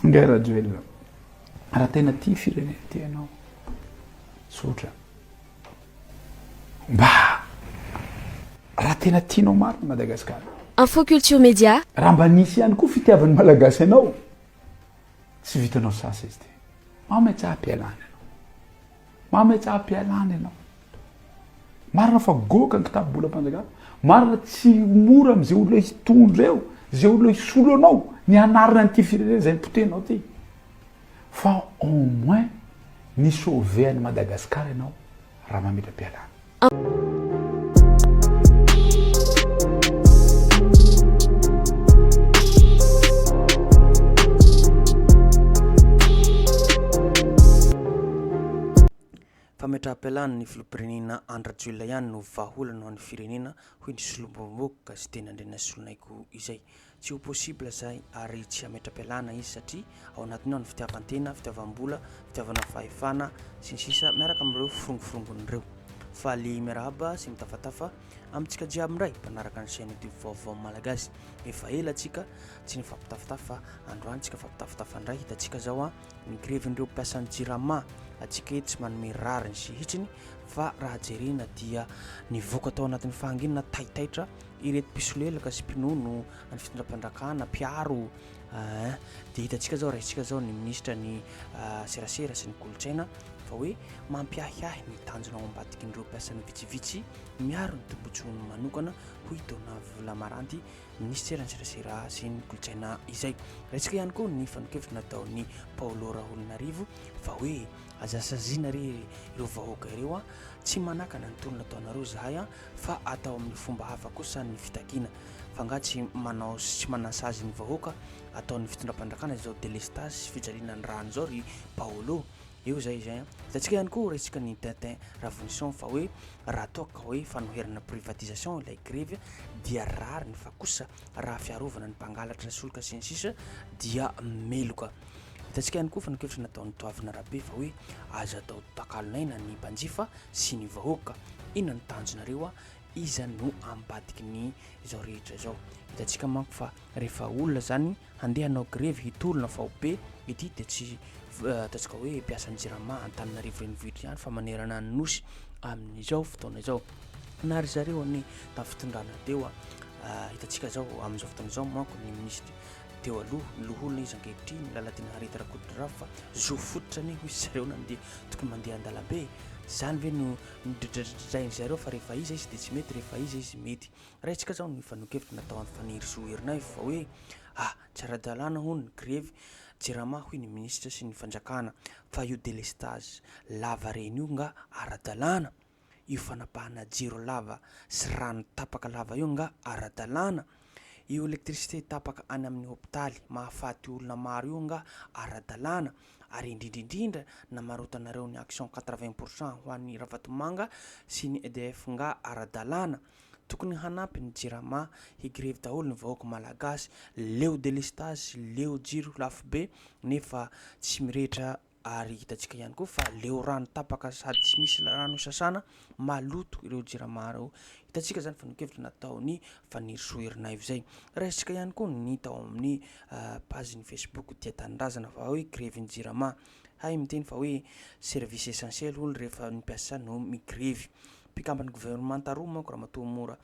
Ingahy rajo elona raha tena tia firenena ty ianao sotra mba raha tena tianao maro ny Madagasikara. Info Culture Média. Raha mba nisy ihany koa fitiavan'ny malagasy ianao tsy vitanao sasa izy ty. Mametsaha-pialana ianao. Mametsaha-pialana ianao. Marina fa goka ny kitapo-bolam-panjakana. Marina tsy mora amin'izay olona hitondra eo, izay olona hisolo anao, ny anarana an'ity firenena izay nipotenao ty. Fa au moins ny sauver-ny Madagasikara ianao raha mametra-pialana. Fametraha-pialana ny filoham-pirenena Andratjoelina ihany no vahaolana ny firenena hoy ny solombomboka sy tena andrena solonaiko izay. Tsy ho possible zay ary tsy hametra-pialana izy satria ao anatin'ny ao ny fitiavan-tena, fitiavam-bola, fitiavana fahefana sy ny sisa miaraka amin'ireo firongofirongon'ireo. Fa le miarahaba sy mitafatafa amintsika jiaby indray mpanaraka ny chaîne YouTube vaovao malagasy. Efa ela atsika tsy nifampitafatafa, androany tsika fampitafatafa indray hitantsika zao ny grevin'ireo mpiasan'ny jirama. Atsika eto tsy manome rariny sy hitsiny fa raha jerena dia nivoaka tao anatin'ny fahanginana taitaitra ireto pisolelaka sy mpinono ny fitondram-pandrakana mpiaro dia hitantsika zao raisitsika zao ny ministra ny serasera sy ny kolotsaina fa hoe mampiahiahy ny tanjona ao ambadiky n'ireo mpiasan'ny vitsivitsy miaro ny tombontsony manokana hoy Dona Vilamaranty ministera ny serasera sy ny kolotsaina izay. Raisitsika ihany koa ny fanokevitra nataon'ny Paolo Raholinarivo fa hoe azasaziana ireo vahoaka ireo tsy manakana ny tolona ataonareo zahay fa atao amin'ny fomba hafa kosa ny fitakiana fa nga tsy manao sy manasazy ny vahoaka ataon'ny fitondram-pandrakana izao délestage sy fijaliana ny rano zao ry Paolo eo zay hitantsika ihany koa raisitsika ny Tintin Ravonition fa hoe raha toaka hoe fanoherana privatisation ilay grevy dia rariny fa kosa raha fiarovana ny mpangalatra solika sy ny sisa dia meloka. Hitantsika ihany koa fanokevitra nataon'ny Toavina Rabe fa hoe aza atao takalonaina ny mpanjifa sy ny vahoaka. Inona ny tanjonareo iza no ambadiky ny izao rehetra izao. Hitantsika manko fa rehefa olona zany handeha hanao grevy hitolona fa be ity dia tsy hitantsika hoe mpiasan'ny jirama Antananarivo renivohitra ihany fa manerana ny nosy amin'izao fotoana izao. Nary zareo ny tamin'ny fitondrana teo hitantsika zao amin'izao fotoana izao manko ny ministra teo aloha ny loholona izy ankehitriny lalatina harita rakodrarava fa zo fototra ny hoy zareo nandeha tokony mandeha an-dalambe zany ve no dridradrainy zareo fa rehefa izy izy dia tsy mety rehefa izy mety. Raisitsika zao ny fanokevitra natao amin'ny Faniriso Herinaivo fa hoe tsy ara-dalàna hono ny grevy jirama hoy ny ministra sy ny fanjakana fa io délestage lava reny io nga ara-dalàna, io fanapahana jiro lava sy rano tapaka lava io nga ara-dalàna, io électricité tapaka any amin'ny hôpitaly mahafaty olona maro io nga ara-dalàna ary indrindraindrindra namarotanareo ny action 80% ho an'ny Ravatomanga sy ny EDF nga ara-dalàna. Tokony hanampy ny jirama higrevy daholo ny vahoaka malagasy leo délestage leo jiro lafo be nefa tsy mirehitra ary hitantsika ihany koa fa leo rano tapaka sady tsy misy rano sasana maloto ireo jirama reo. Hitantsika zany fanokevitra nataon'ny Faniriso Herinaivo zay. Raisitsika ihany koa ny tao amin'ny page ny Facebook Tia Tanindrazana fa hoe grevy ny jirama hay miteny fa hoe service essentiel olo rehefa nimpiasa no migrevy. Mpikambana gouvernemanta roa manko Ramatoa Mora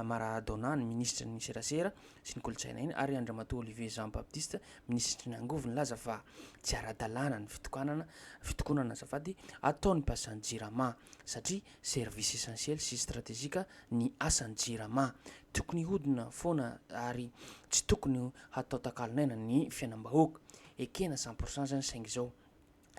Maradona ny ministra ny serasera sy ny kolotsaina iny ary Andriamatoa Olivier Jean Baptiste ministra ny angovo nilaza fa tsy ara-dalàna ny fitokonana azafady ataony mpiasan'ny jirama satria service essentiel sy stratégique ny asan'ny jirama tokony hodina foana ary tsy tokony hatao takalonaina ny fiainam-bahoaka ekena 100% zany saingy zao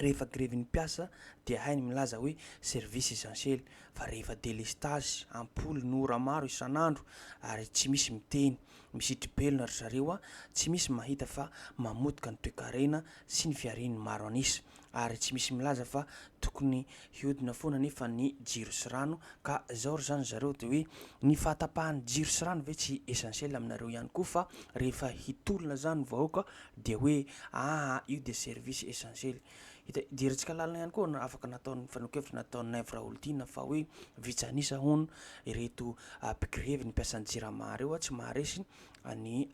rehefa grevy ny mpiasa dia hainy milaza hoe service essentiel fa rehefa délestage ampoly ny ora maro isan'andro ary tsy misy miteny misitry belona ry zareo tsy misy mahita fa mamotika ny toe-karena sy ny fiaren'ny maro anisa ary tsy misy milaza fa tokony hiodina foana nefa ny jiro sy rano ka zao ry zany zareo dia hoe ny fahatapahan'ny jiro sy rano ve tsy essentiel aminareo ihany koa fa rehefa hitolona zany vahoaka dia hoe io dia service essentiel. Diretsika lalina ihany koa afaka nataon'ny fanokevitra nataon'ny Nèvre Holding fa hoe vitsanisa hon ireto pigrevy ny mpiasan'ny jirama reo tsy maharesy ny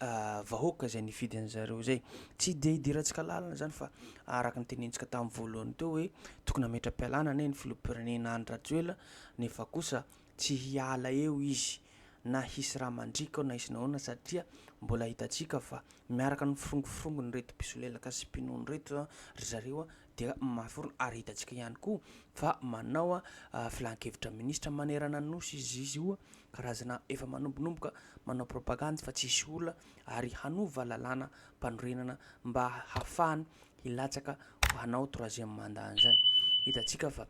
vahoaka zay nifidy an'zareo zay tsy de idiretsika lalina zany fa araka ny tenentsika tamin'ny voalohany teo hoe tokony ametra-pialana ne ny filoham-pirenena Andry Rajoelina nefa kosa tsy hiala eo izy na hisy raha mandrika na hisy nahoana satria mbola hitantsika fa miaraka ny firongofirongony reto mpisolelaka sy mpinono reto ry zareo dia mahaforona ary hitantsika ihany koa fa manao filan-kevitra ministra manerana ny nosy izy io karazana efa manombonomboka manao propagande fa tsisy olona ary hanova lalàna mpanorenana mba hafahany hilatsaka ho hanao troisième mandat zany hitantsika fa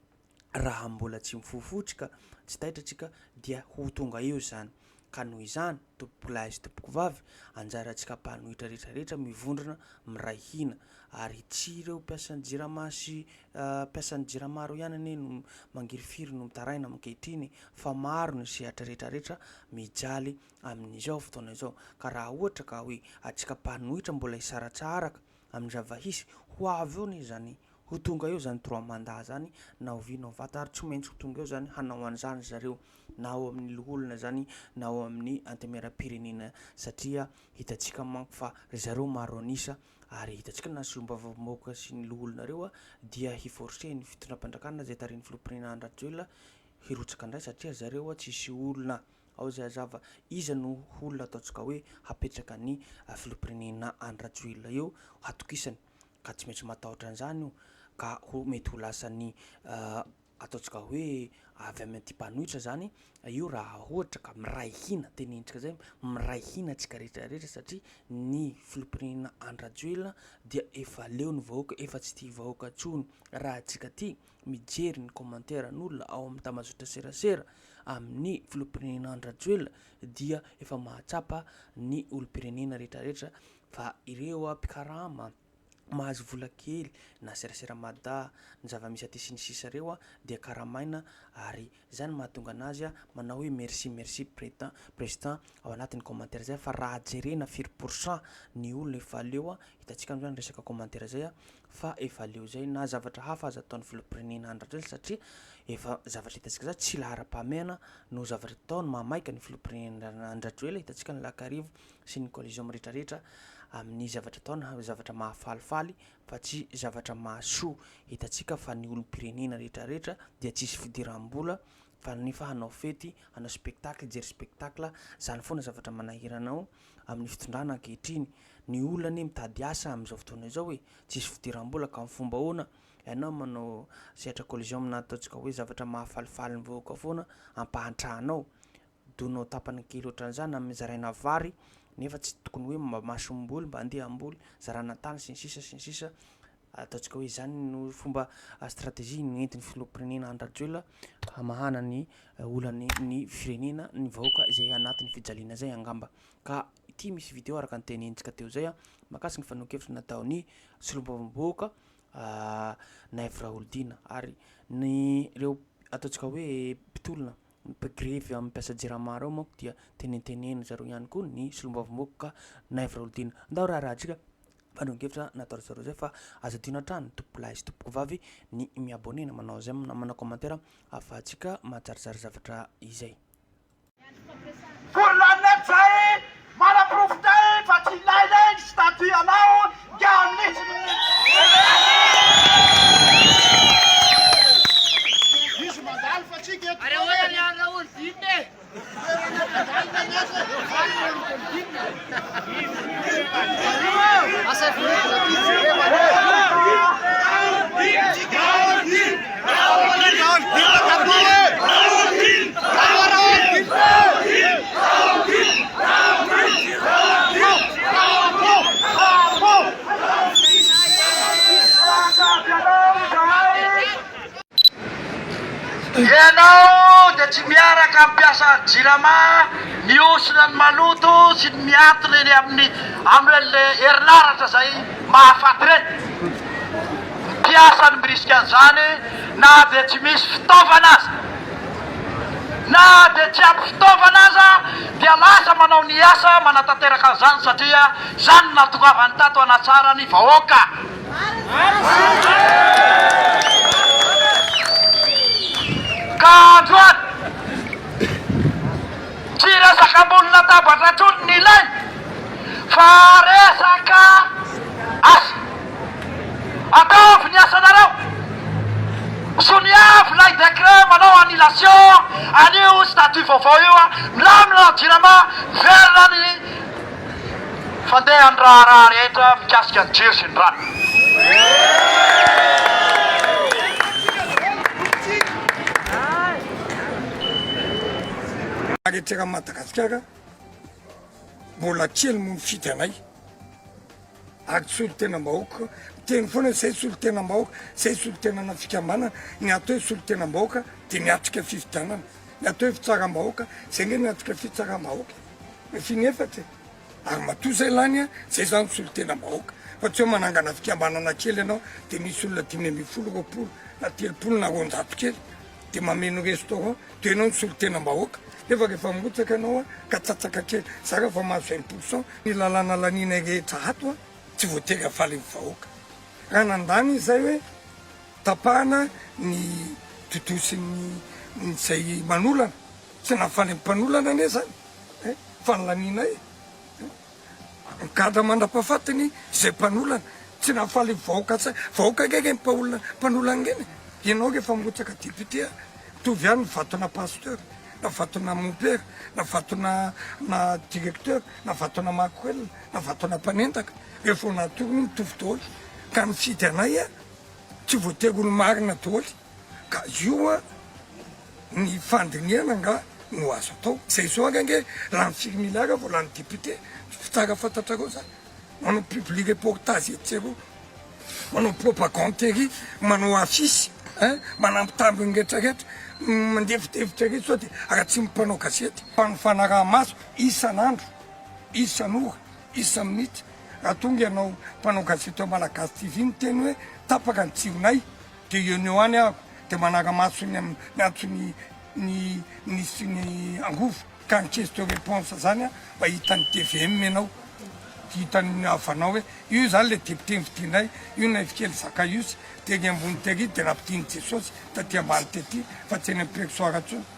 raha mbola tsy mifofotsika tsy tahitratsika dia ho tonga eo zany ka noho izany tompoko lahy sy tompoko vavy anjarantsika mpanohitra rehetrarehetra mivondrona miray hina ary tsy ireo mpiasan'ny jirama sy mpiasan'ny jirama reo ihany ane no mangirifiry no mitaraina ankehitriny fa maro ny sehatra rehetrarehetra mijaly amin'izao fotoana izao ka raha ohatra ka hoe atsika mpanohitra mbola hisaratsaraka amin'ny zavahisy ho avy eo ne zany ho tonga eo zany 3 mandat zany na ho vy na ho vata ary tsy maintsy ho tonga eo zany hanao an'izany zareo na ao amin'ny loholona zany na ao amin'ny antemera-pirenena satria hitantsika manko fa zareo maro anisa ary hitantsika na sombavamoaka sy ny loholonareo dia hiforce ny fitondram-panjakana zay tarin'ny filoham-pirenena Andry Rajoelina hirotsaka indray satria zareo tsisy olona ao zay azava iza no olona ataontsika hoe hapetraka ny filoham-pirenena Andry Rajoelina eo hatokisany ka tsy maintsy matahotra an'izany io ka ho mety ho lasany ataontsika hoe avy amin'ny ty mpanohitra zany io raha ohatra ka miray hina tenentsika zay miray hina atsika rehetrarehetra satria ny filoham-pirenena Andry Rajoelina dia efa leo ny vahoaka efa tsy tia vahoaka tsony raha atsika ty mijery ny commentaire n'olona ao amin'ny tamazotra serasera amin'ny filoham-pirenena Andry Rajoelina dia efa mahatsapa ny olom-pirenena rehetrarehetra fa ireo mpikarama mahazo vola kely na serasera mada ny zava-misy aty sy ny sisa reo dia karamaina ary zany mahatonga anazy manao hoe merci président ao anatin'ny commentaire zay fa raha jerena 5% ny olona efa leo hitantsika amin'izany resaka commentaire zay fa efa leo zay na zavatra hafa aza ataon'ny filoham-pirenena Andry Rajoelina satria efa zavatra hitantsika zay tsy lahara-pahamehana no zavatra ataony mamaika ny filoham-pirenena Andry Rajoelina hitantsika ny lakarivo sy ny coalition rehetrarehetra amin'ny zavatra ataona zavatra mahafalifaly fa tsy zavatra mahasoa hitantsika fa ny olom-pirenena rehetrarehetra dia tsisy fidiram-bola fa nefa hanao fety hanao spectacle jery spectacle zany foana zavatra manahiranao amin'ny fitondrana ankehitriny ny olona ne mitady asa amin'izao fotoana izao hoe tsisy fidiram-bola ka fomba ahoana ianao manao sehatra collision amina ataontsika hoe zavatra mahafalifaly ny vahoaka foana ampahantrahanao donao tapany kely ohatran'izany amin'ny zaraina vary nefa tsy tokony hoe mba masomboly mba andeha amboly zarana tany sy ny sisa ataontsika hoe zany no fomba stratégie nentin'ny filoham-pirenena Andry Rajoelina hamahana ny olany ny firenena ny vahoaka izay anatin'ny fijaliana zay angamba ka ity misy vidéo araka ny tenentsika teo zay makasika ny fanokevitra nataony solombavamboaka Nèvre Holding ary ny reo ataontsika hoe pitolona grevy amin'ny mpiasa jirama reo manko dia tenenteneny zareo ihany koa ny solombavamboaka Nèvre Holding ndao raha tsika fanokevitra natao zareo zay fa azo adino hatrany tompoko lahy sy tompoko vavy ny miabonena manao zay na manao commentaire afahantsika mahajarizary zavatra izay Kurlanetsay, manaprofitay fa tsy ilailay ny statut anao gamnitsy misy mandalo fa tsika eto. Are hoe ariana olidine. Asa Ianao dia tsy miaraka ampiasa jirama miosina ny maloto sy ny miatona eny amin'le herinaratra zay mahafaty reny mpiasa ny miriska an'izany na dia tsy misy fitaovana aza na dia tsy ampy fitaovana aza dia lasa manao ny asa manatanteraka an'izany satria zany natongavany tato anatsara ny vahoaka ka androany tsy resaka ambonina tabatra trony ny ilainy fa resaka asa ataovy ny asanareo soniavy lay décret manao annulation anio statut vaovao io a milamina jirama verina ny fandeha ny raha rehetra mikasika ny jiro sy ny rano aretraka Madagasikara mbola kely mo mifidy anay ary tsy olo tena mbahoaka teny foana zay tsy olo tena mbahoaka zay tsy olo tena nafikambanana ny atao tsy olo tena mbahoaka dia niatrika fifidanana ny atao fitsaram-bahoaka zay nge niatrika fitsaram-bahoaka finefatry ary matoa zay lany a zay zany tsy olo tena mbahoaka fa tsy hoe manangana fikambanana kely ianao dia misy olona 520 na 30 na 100 kely dia mameno restaurant dia ianao tsy olo tena mbahoaka nefa rehefa motsaka anao a ka tsatsaka kely zaka fa mahazo 20% ny lalàna lanina rehetra ato a tsy voatery afaly ny vahoaka raha nandany zay hoe tapahana ny totosin'ny zay manolana tsy nafaly ny mpanolana ane zany fa nylanina mikadra mandra-pahafatiny zay mpanolana tsy nafaly ny vahoaka sa vahoaka keke mpanolana ngeny ianao rehefa motsaka député a mitovy any ny vatona pasteur na vatona mompera na vatona na directeur na vatona makoel na vatona mpanendaka rehefa natorony mitovy daholo ka mifidy anay a tsy voatery olo marina daholo ka io a ny fandiniana nga no azo atao zay so angange raha ny firmiliara vo la ny député fitsara fantatrareo zany manao public reportage etsero manao propagandery manao afisy manampitamby rehetrarehetra mandefitevitra rehetra sao dia raha tsy mimpanao gazety fa ny fanaraha maso isan'andro isan'ora isan'ny minitra raha tonga ianao mpanao gazety ao Malagasy TV ny teny hoe tapaka ny tsironay dia eo any ahako dia manara maso ny antsony ny angovo ka ny question réponse zany a mba hitan'ny TVM ianao hitan'ny havanao hoe io zany le député mividinay io na efikely zakaiosy teny ambony tery dia nampidiny jesosy taty ambany tety fa tsy eny amperosoara tsony